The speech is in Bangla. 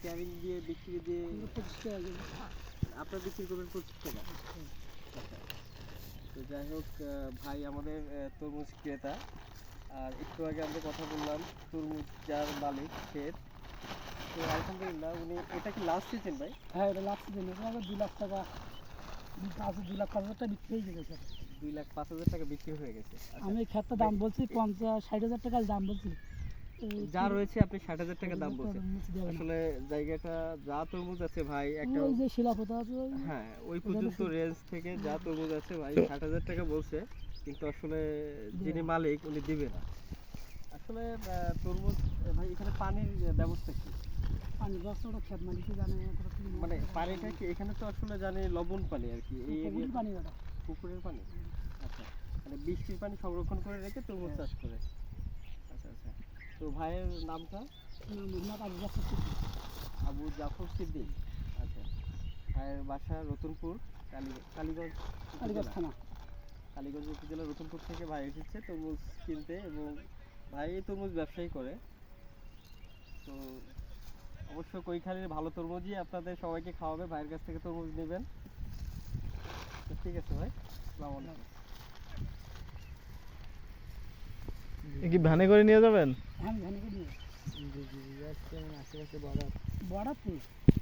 ক্যারিং দিয়ে বিক্রি দিয়ে 25 টাকা কেজি। আপনারা বিক্রি করবেন 25 টাকা। আচ্ছা। তো যাই হোক ভাই আমাদের তরমুজ ক্রেতা। আর একটু আগে আমরা কথা বললাম তরমুজ যার মালিক ক্ষেত, তো আলহামদুলিল্লাহ উনি, এটা কি লাস্ট সিজন ভাই? হ্যাঁ, এটা লাস্ট সিজন। এটা 2 লাখ টাকা, 2,05,000 টাকা বিক্রি হয়ে গেছে। 2,05,000 টাকা বিক্রি হয়ে গেছে। আচ্ছা, আমি ক্ষেতটা দাম বলছি 50-60,000 টাকা দাম বলছি। যা রয়েছে আপনি 60,000 টাকা দাম বলছেন। আসলে জায়গাটা যা তরমুজ আছে ভাই, একটা ওই যে শিলাপোতা আছে হ্যাঁ ওই পর্যন্ত রেঞ্জ থেকে যা তরমুজ আছে ভাই 60,000 টাকা বলছে, কিন্তু আসলে যিনি মালিক উনি দিবে না। আসলে তরমুজ ভাই এখানে পানির ব্যবস্থা কি? পানির ব্যবস্থাটা ক্ষেত মালিকই জানে। মানে পানিটা কি এখানে, তো আসলে জানি লবণ পানি আর কি, এই পুকুরের পানি ওটা। পুকুরের পানি। আচ্ছা, মানে বৃষ্টির পানি সংরক্ষণ করে রেখে তরমুজ চাষ করে। আচ্ছা আচ্ছা। তো ভাইয়ের নামটা? মোহাম্মদ আবু জাফর সিদ্দিক। আবু জাফর সিদ্দিক। আচ্ছা, ভাইয়ের বাসা রতনপুর, কালীগঞ্জ কালীগঞ্জ থানা। কালীগঞ্জ উপজেলা রতনপুর থেকে ভাই এসেছে তরমুজ কিনতে, এবং ভাই তরমুজ ব্যবসায়ী করে। তো অবশ্য কৈখালীর ভালো তরমুজই আপনাদের সবাইকে খাওয়াবে, ভাইয়ের কাছ থেকে তরমুজ নেবেন। তো ঠিক আছে ভাই, আসসালামু আলাইকুম। কি ভ্যানে করে নিয়ে যাবেন? হ্যাঁ, ভ্যানে করে নিয়ে আশেপাশে বর্ডার বড়াপুর।